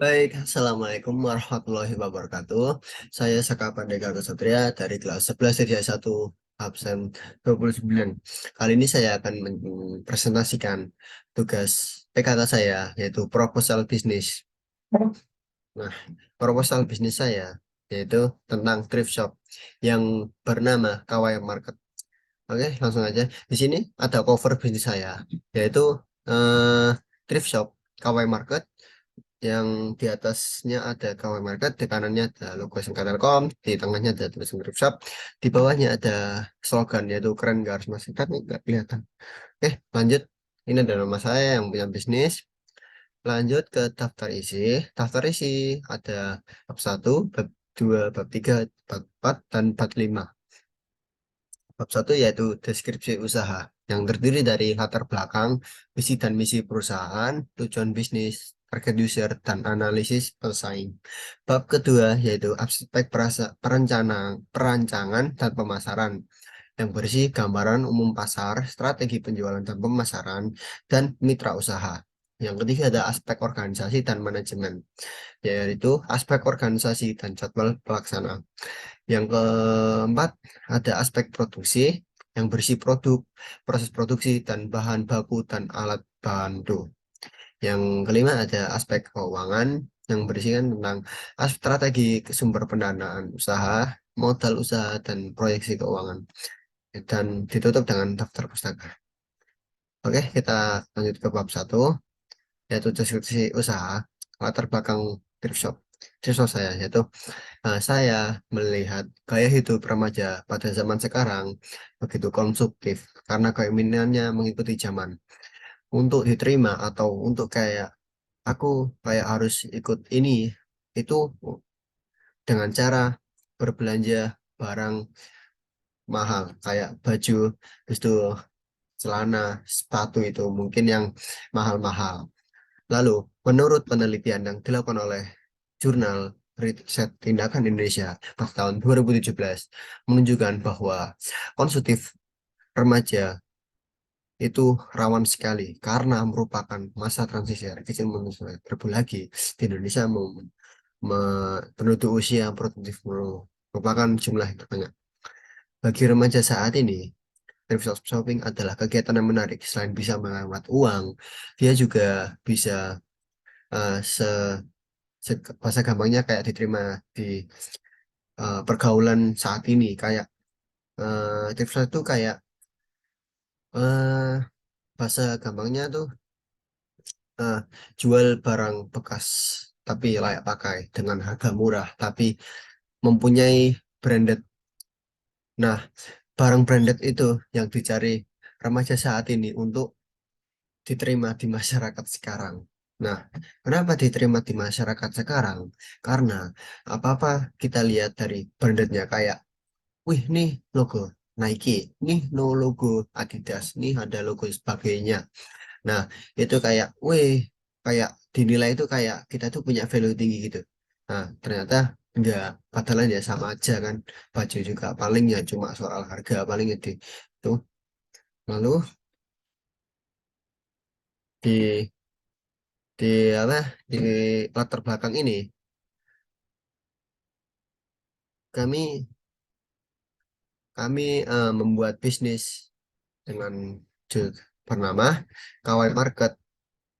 Baik, Assalamualaikum warahmatullahi wabarakatuh. Saya Saka Pandega Ksatria dari kelas 11 sedia 1 absen 29. Kali ini saya akan mempresentasikan tugas PKK saya, yaitu proposal bisnis. Nah, proposal bisnis saya yaitu tentang thrift shop yang bernama Kawai Market. Oke, langsung aja. Di sini ada cover bisnis saya, yaitu eh, thrift shop Kawai Market yang di atasnya ada KW Market, di kanannya ada logo SMK Telkom, di tengahnya ada tulisan Grip Shop, di bawahnya ada slogan yaitu keren gak harus masih kan nggak kelihatan. Oke, lanjut. Ini adalah nama saya yang punya bisnis. Lanjut ke daftar isi. Daftar isi ada bab 1, bab 2, bab 3, bab 4, dan bab 5. Bab 1 yaitu deskripsi usaha yang terdiri dari latar belakang, visi dan misi perusahaan, tujuan bisnis, target user, dan analisis pesaing. Bab kedua yaitu aspek perancangan dan pemasaran yang berisi gambaran umum pasar, strategi penjualan dan pemasaran, dan mitra usaha. Yang ketiga ada aspek organisasi dan manajemen, yaitu aspek organisasi dan jadwal pelaksana. Yang keempat, ada aspek produksi yang berisi produk, proses produksi, dan bahan baku dan alat bantu. Yang kelima, ada aspek keuangan yang berisikan tentang strategi sumber pendanaan usaha, modal usaha, dan proyeksi keuangan. Dan ditutup dengan daftar pustaka. Oke, kita lanjut ke bab 1, yaitu deskripsi usaha, latar belakang thrift shop. Thrift shop saya, yaitu saya melihat gaya hidup remaja pada zaman sekarang begitu konsumtif karena keinginannya mengikuti zaman. Untuk diterima atau untuk kayak aku kayak harus ikut ini itu dengan cara berbelanja barang mahal kayak baju, terus itu celana, sepatu itu mungkin yang mahal-mahal. Lalu, menurut penelitian yang dilakukan oleh jurnal Riset Tindakan Indonesia pada tahun 2017 menunjukkan bahwa konsumtif remaja itu rawan sekali karena merupakan masa transisi dari kecil menuju lagi di Indonesia penduduk usia yang produktif merupakan jumlah yang terbanyak. Bagi remaja saat ini, thrift shopping adalah kegiatan yang menarik. Selain bisa menghemat uang, dia juga bisa eh, se bahasa gampangnya kayak diterima di pergaulan saat ini kayak tips itu kayak eh bahasa gampangnya tuh eh, jual barang bekas tapi layak pakai dengan harga murah tapi mempunyai branded. Nah, barang branded itu yang dicari remaja saat ini untuk diterima di masyarakat sekarang. Nah, kenapa diterima di masyarakat sekarang? Karena apa-apa kita lihat dari brandednya kayak wih, nih logo Nike, nih no logo Adidas, nih ada logo sebagainya. Nah, itu kayak, wih, kayak dinilai itu kayak kita tuh punya value tinggi gitu. Nah, ternyata enggak, padahal ya sama aja kan. Baju juga paling ya cuma soal harga paling ya itu. Lalu di di apa di latar belakang ini kami kami membuat bisnis dengan bernama Kawai Market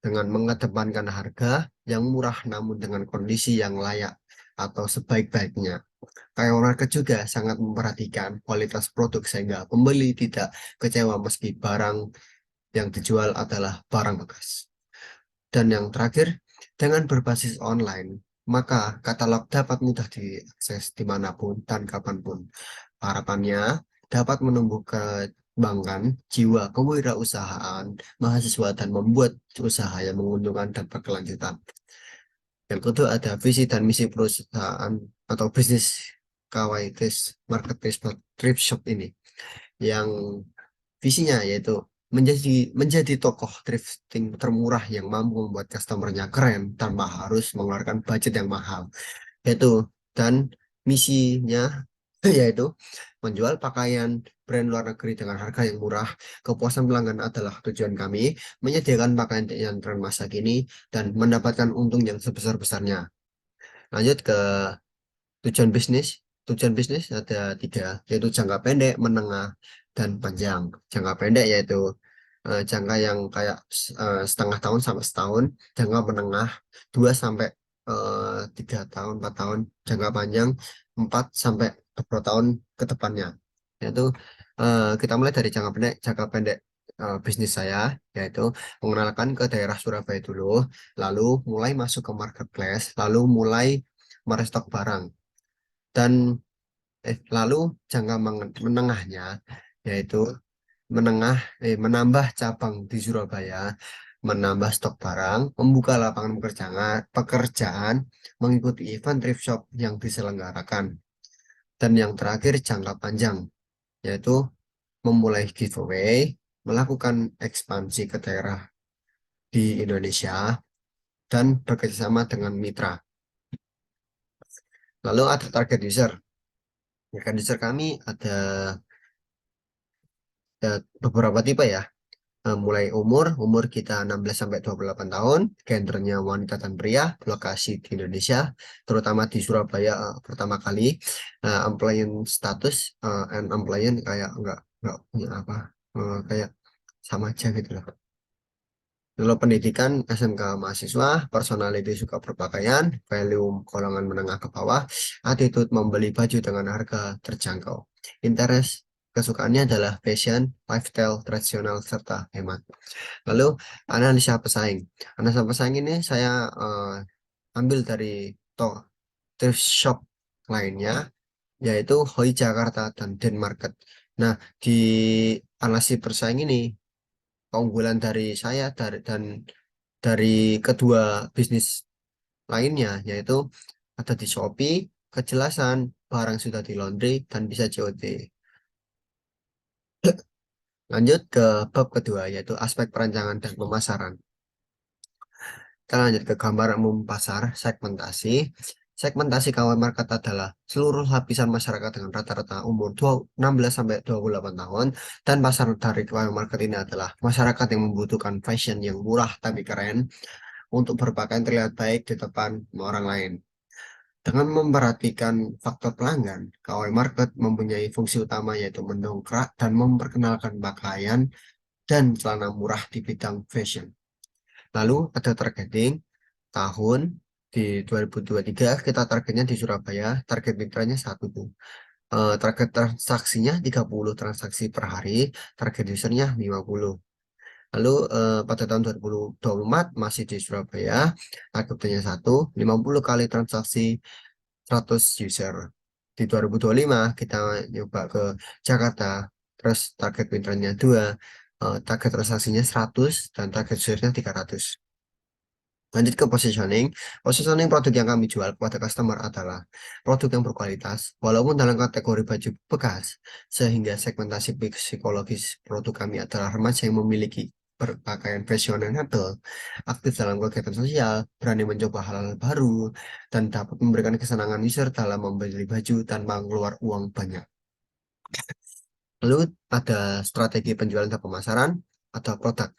dengan mengedepankan harga yang murah namun dengan kondisi yang layak atau sebaik-baiknya. Kayak market juga sangat memperhatikan kualitas produk sehingga pembeli tidak kecewa meski barang yang dijual adalah barang bekas. Dan yang terakhir, dengan berbasis online, maka katalog dapat mudah diakses dimanapun dan kapanpun. Harapannya dapat menumbuh kebanggaan jiwa kewirausahaan mahasiswa dan membuat usaha yang menguntungkan dan berkelanjutan. Yang kedua ada visi dan misi perusahaan atau bisnis Kawaitis Marketplace Thrift Shop ini. Yang visinya yaitu menjadi tokoh thrifting termurah yang mampu membuat customernya keren tanpa harus mengeluarkan budget yang mahal. Yaitu dan misinya yaitu menjual pakaian brand luar negeri dengan harga yang murah. Kepuasan pelanggan adalah tujuan kami, menyediakan pakaian yang tren masa kini dan mendapatkan untung yang sebesar-besarnya. Lanjut ke tujuan bisnis. Tujuan bisnis ada tiga, yaitu jangka pendek, menengah, dan panjang. Jangka pendek yaitu jangka yang kayak setengah tahun sampai setahun, jangka menengah 2 sampai 3 tahun, 4 tahun, jangka panjang 4 sampai 10 tahun ke depannya. Yaitu kita mulai dari jangka pendek bisnis saya, yaitu mengenalkan ke daerah Surabaya dulu, lalu mulai masuk ke marketplace, lalu mulai merestock barang, dan lalu jangka menengahnya yaitu menambah cabang di Surabaya, menambah stok barang, membuka lapangan pekerjaan, mengikuti event thrift shop yang diselenggarakan. Dan yang terakhir jangka panjang, yaitu memulai giveaway, melakukan ekspansi ke daerah di Indonesia, dan bekerjasama dengan mitra. Lalu ada target user. Target user kami ada beberapa tipe ya. Mulai umur kita 16 sampai 28 tahun, gendernya wanita dan pria, lokasi di Indonesia, terutama di Surabaya pertama kali. Employment status and employment kayak enggak punya apa, kayak sama aja gitu loh. Lalu pendidikan SMK mahasiswa, personality suka berpakaian, value golongan menengah ke bawah, attitude membeli baju dengan harga terjangkau. Interest kesukaannya adalah fashion, lifestyle, tradisional, serta hemat. Lalu analisa pesaing. Analisa pesaing ini saya ambil dari thrift shop lainnya, yaitu Hoi Jakarta dan Den Market. Nah, di analisis pesaing ini, keunggulan dari saya dan dari kedua bisnis lainnya, yaitu ada di Shopee, kejelasan, barang sudah di laundry, dan bisa COD. Lanjut ke bab kedua, yaitu aspek perancangan dan pemasaran. Kita lanjut ke gambar umum pasar, segmentasi. Segmentasi KW market adalah seluruh lapisan masyarakat dengan rata-rata umur 16 sampai 28 tahun, dan pasar dari KW market ini adalah masyarakat yang membutuhkan fashion yang murah tapi keren untuk berpakaian terlihat baik di depan orang lain. Dengan memperhatikan faktor pelanggan, KW market mempunyai fungsi utama yaitu mendongkrak dan memperkenalkan pakaian dan celana murah di bidang fashion. Lalu ada targeting tahun di 2023, kita targetnya di Surabaya, target mitranya satu tuh. Target transaksinya 30 transaksi per hari, target usernya 50. Lalu pada tahun 2024 masih di Surabaya, targetnya 50 kali transaksi 100 user. Di 2025 kita nyoba ke Jakarta, terus target mitranya 2, target transaksinya 100 dan target usernya 300. Lanjut ke positioning. Positioning produk yang kami jual kepada customer adalah produk yang berkualitas, walaupun dalam kategori baju bekas, sehingga segmentasi psikologis produk kami adalah remaja yang memiliki berpakaian fashionable, aktif dalam kegiatan sosial, berani mencoba hal-hal baru, dan dapat memberikan kesenangan user dalam membeli baju tanpa mengeluarkan uang banyak. Lalu ada strategi penjualan dan pemasaran atau produk.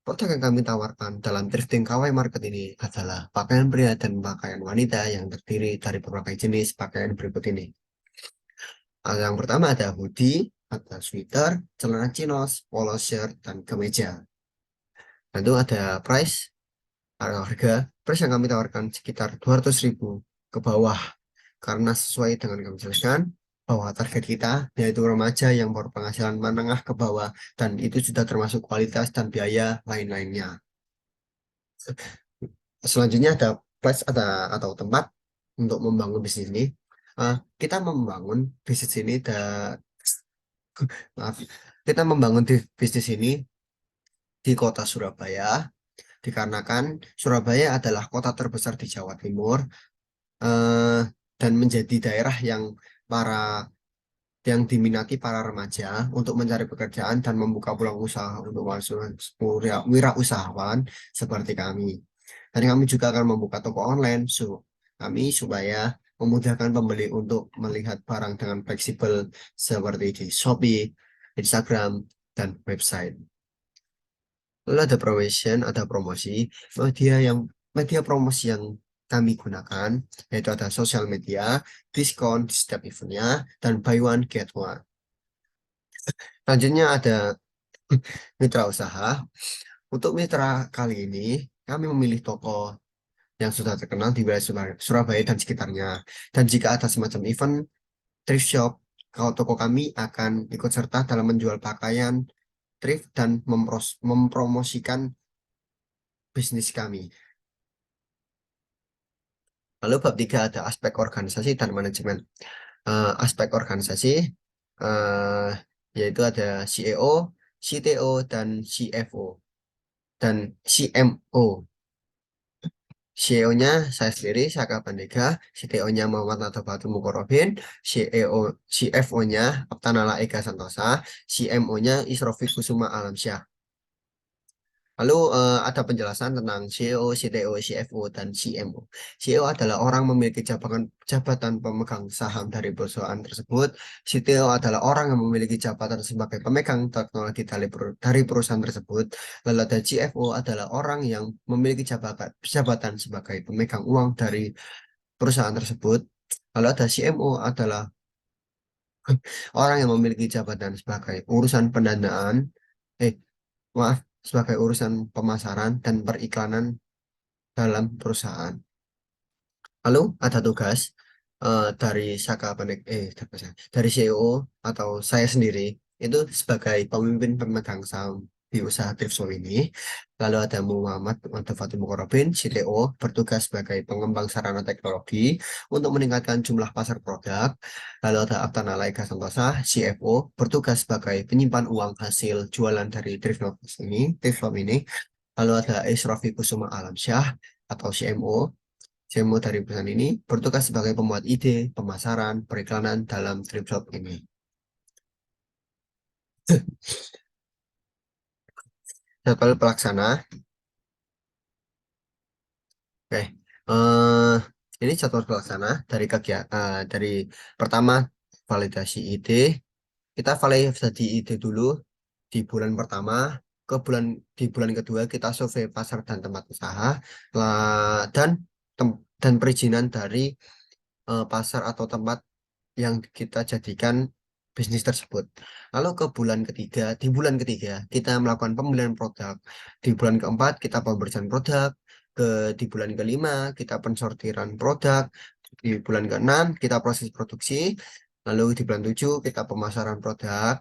Produk yang kami tawarkan dalam thrifting KW Market ini adalah pakaian pria dan pakaian wanita yang terdiri dari berbagai jenis pakaian berikut ini. Yang pertama ada hoodie, ada sweater, celana chinos, polo shirt, dan kemeja. Lalu ada harga price yang kami tawarkan sekitar 200.000 ke bawah, karena sesuai dengan yang kami jelaskan bahwa target kita yaitu remaja yang berpenghasilan menengah ke bawah, dan itu sudah termasuk kualitas dan biaya lain-lainnya. Selanjutnya ada atau tempat untuk membangun bisnis ini. Kita membangun bisnis ini maaf, kita membangun bisnis ini di kota Surabaya, dikarenakan Surabaya adalah kota terbesar di Jawa Timur, eh, dan menjadi daerah para yang diminati para remaja untuk mencari pekerjaan dan membuka peluang usaha untuk wirausahawan seperti kami. Dan kami juga akan membuka toko online kami supaya memudahkan pembeli untuk melihat barang dengan fleksibel seperti di Shopee, Instagram, dan website. Lalu ada promotion, ada promosi. Media promosi yang kami gunakan yaitu ada sosial media, diskon di setiap eventnya, dan buy one get one. Selanjutnya ada mitra usaha. Untuk mitra kali ini, kami memilih toko yang sudah terkenal di wilayah Surabaya dan sekitarnya. Dan jika ada semacam event, thrift shop, kalau toko kami akan ikut serta dalam menjual pakaian thrift dan mempromosikan bisnis kami. Lalu bab 3 ada aspek organisasi dan manajemen. Aspek organisasi eh, yaitu ada CEO, CTO, dan CFO dan CMO. CEO-nya saya sendiri, Saka Pandega, CTO-nya Muhammad Natabatu Mukorobin, CEO, CFO-nya Aptanala Eka Santosa, CMO-nya Isrofi Kusuma Alamsyah. Lalu ada penjelasan tentang CEO, CTO, CFO, dan CMO. CEO adalah orang memiliki jabatan pemegang saham dari perusahaan tersebut. CTO adalah orang yang memiliki jabatan sebagai pemegang teknologi dari perusahaan tersebut. Lalu ada CFO adalah orang yang memiliki jabatan sebagai pemegang uang dari perusahaan tersebut. Lalu ada CMO adalah orang yang memiliki jabatan sebagai urusan pendanaan, eh maaf, sebagai urusan pemasaran dan periklanan dalam perusahaan. Lalu ada tugas dari dari CEO atau saya sendiri itu sebagai pemimpin pemegang saham di usaha Tripso ini. Lalu ada Muhammad Fatim Mukorobin, CTO, bertugas sebagai pengembang sarana teknologi untuk meningkatkan jumlah pasar produk. Lalu ada Aptana Laika Santosa, CFO, bertugas sebagai penyimpan uang hasil jualan dari Tripso ini. Lalu ada Isrofi Kusuma Alamsyah atau CMO. CMO dari perusahaan ini bertugas sebagai pembuat ide, pemasaran, periklanan dalam Tripshop ini. Jadwal pelaksana. Oke. Eh, ini jadwal pelaksana dari dari pertama validasi ide. Kita validasi ide dulu di bulan pertama. Di bulan kedua kita survei pasar dan tempat usaha dan dan perizinan dari pasar atau tempat yang kita jadikan bisnis tersebut. Lalu di bulan ketiga kita melakukan pembelian produk. Di bulan keempat kita pembersihan produk. Di bulan kelima kita pensortiran produk. Di bulan keenam kita proses produksi. Lalu di bulan tujuh kita pemasaran produk.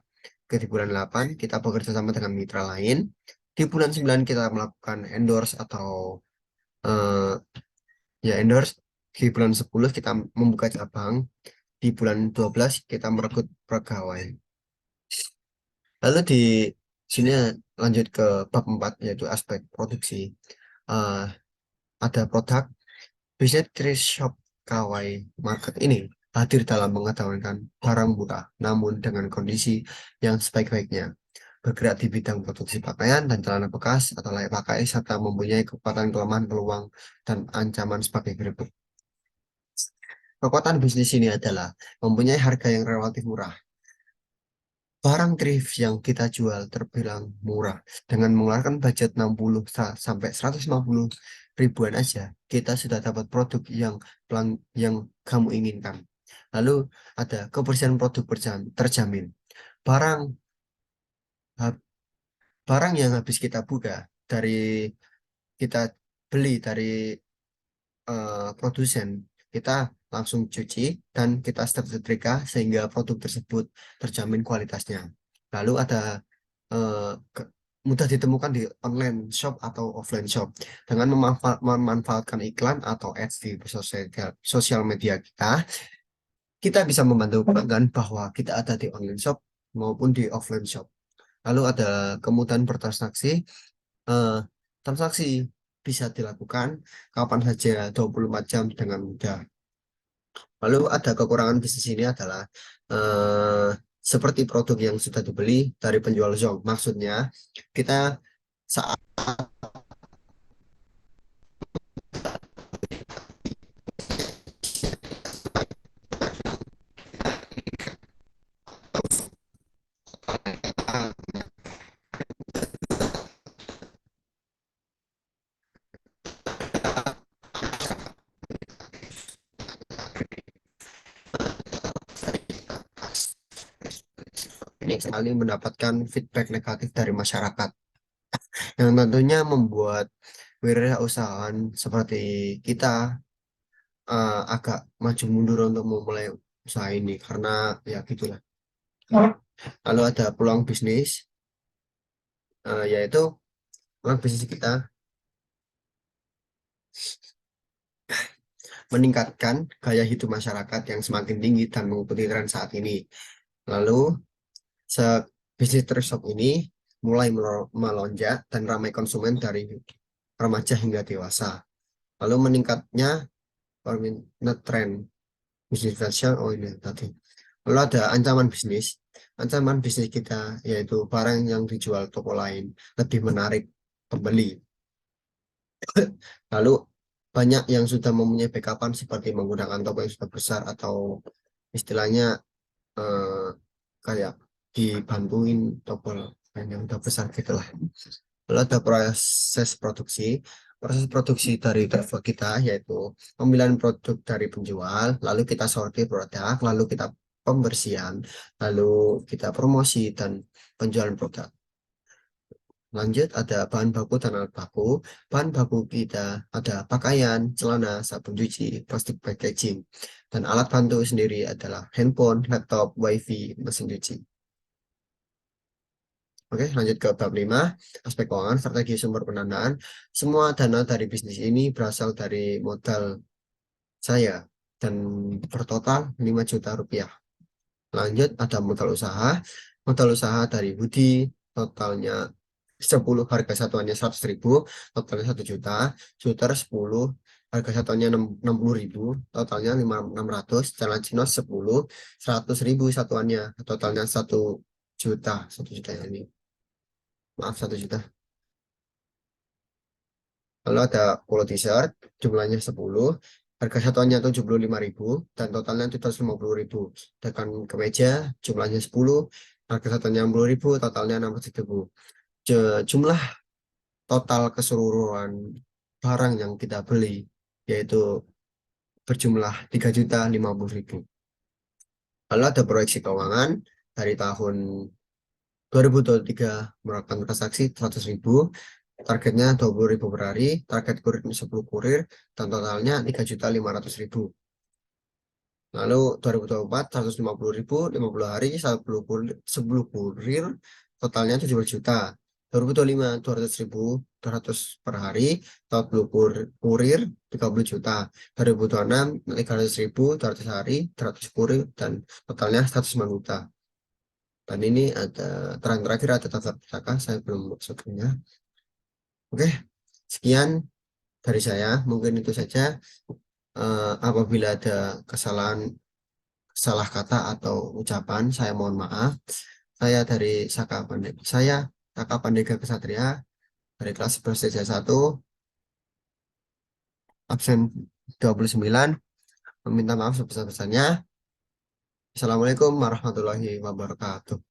Di bulan 8 kita bekerja sama dengan mitra lain. Di bulan 9 kita melakukan endorse atau eh, ya endorse. Di bulan 10 kita membuka cabang. Di bulan 12 kita merekrut pegawai. Lalu di sini lanjut ke bab 4 yaitu aspek produksi. Eh, ada produk bisnis thrift shop Kawai Market ini hadir dalam mengetahui barang murah namun dengan kondisi yang sebaik-baiknya. Bergerak di bidang produksi pakaian dan celana bekas atau layak pakai serta mempunyai kekuatan kelemahan peluang dan ancaman sebagai berikut. Kekuatan bisnis ini adalah mempunyai harga yang relatif murah. Barang thrift yang kita jual terbilang murah. Dengan mengeluarkan budget 60 sampai 150 ribuan aja, kita sudah dapat produk yang kamu inginkan. Lalu ada kebersihan produk terjamin. Barang ha- barang yang habis kita buka dari kita beli dari produsen, kita langsung cuci dan kita setrika sehingga produk tersebut terjamin kualitasnya. Lalu ada eh, ke- mudah ditemukan di online shop atau offline shop dengan memanfaatkan iklan atau ads di sosial media kita bisa membantu pelanggan bahwa kita ada di online shop maupun di offline shop. Lalu ada kemudahan bertransaksi. Eh, Transaksi bisa dilakukan kapan saja 24 jam dengan mudah. Lalu ada kekurangan bisnis ini adalah eh, seperti produk yang sudah dibeli dari penjual Zong. Maksudnya kita saat Ini sekali mendapatkan feedback negatif dari masyarakat yang tentunya membuat wirausahaan seperti kita agak maju mundur untuk memulai usaha ini karena ya gitulah. Lalu ada peluang bisnis, yaitu peluang bisnis kita meningkatkan gaya hidup masyarakat yang semakin tinggi dan mengikuti tren saat ini. Lalu bisnis truck ini mulai melonjak dan ramai konsumen dari remaja hingga dewasa. Lalu meningkatnya permintaan tren bisnis fashion. Oh ini tadi. Lalu ada ancaman bisnis. Ancaman bisnis kita yaitu barang yang dijual toko lain lebih menarik pembeli. Lalu banyak yang sudah mempunyai backupan seperti menggunakan toko yang sudah besar atau istilahnya eh, kayak dibantuin toko yang udah besar gitulah. Lalu ada proses produksi. Proses produksi dari travel kita yaitu pemilihan produk dari penjual, lalu kita sortir produk, lalu kita pembersihan, lalu kita promosi dan penjualan produk. Lanjut ada bahan baku dan alat baku. Bahan baku kita ada pakaian, celana, sabun cuci, plastik packaging. Dan alat bantu sendiri adalah handphone, laptop, wifi, mesin cuci. Oke, lanjut ke bab 5, aspek keuangan, strategi sumber pendanaan. Semua dana dari bisnis ini berasal dari modal saya dan bertotal 5 juta rupiah. Lanjut ada modal usaha. Modal usaha dari Budi totalnya 10, harga satuannya 100.000, totalnya 1 juta. Shooter 10, harga satuannya 60.000, totalnya 600. Jalan Cino 10, 100.000 satuannya, totalnya 1 juta. 1 juta ya ini. Maaf 1 juta. Lalu ada polo t-shirt, jumlahnya 10, harga satuannya 75.000, dan totalnya 750.000. Sedangkan kemeja, jumlahnya 10, harga satuannya 60.000, totalnya 600.000. Jumlah total keseluruhan barang yang kita beli, yaitu berjumlah 3.050.000. Lalu ada proyeksi keuangan dari tahun 2023 melakukan transaksi 100.000, targetnya 20.000 per hari, target kurir 10 kurir, dan totalnya 3.500.000. Lalu 2024 150.000, 50 hari, 10 kurir, totalnya 17 juta. 2025 200.000, 200 per hari, 40 kurir, 30 juta. 2026 300.000, 200 hari, 200 kurir, dan totalnya 105 juta. Dan ini ada terang terakhir ada tata pusaka, saya belum masuknya. Oke, sekian dari saya. Mungkin itu saja. Apabila ada kesalahan, salah kata atau ucapan, saya mohon maaf. Saya Saka Pandega Kesatria dari kelas 11 1 absen 29, meminta maaf sebesar-besarnya. Assalamualaikum warahmatullahi wabarakatuh.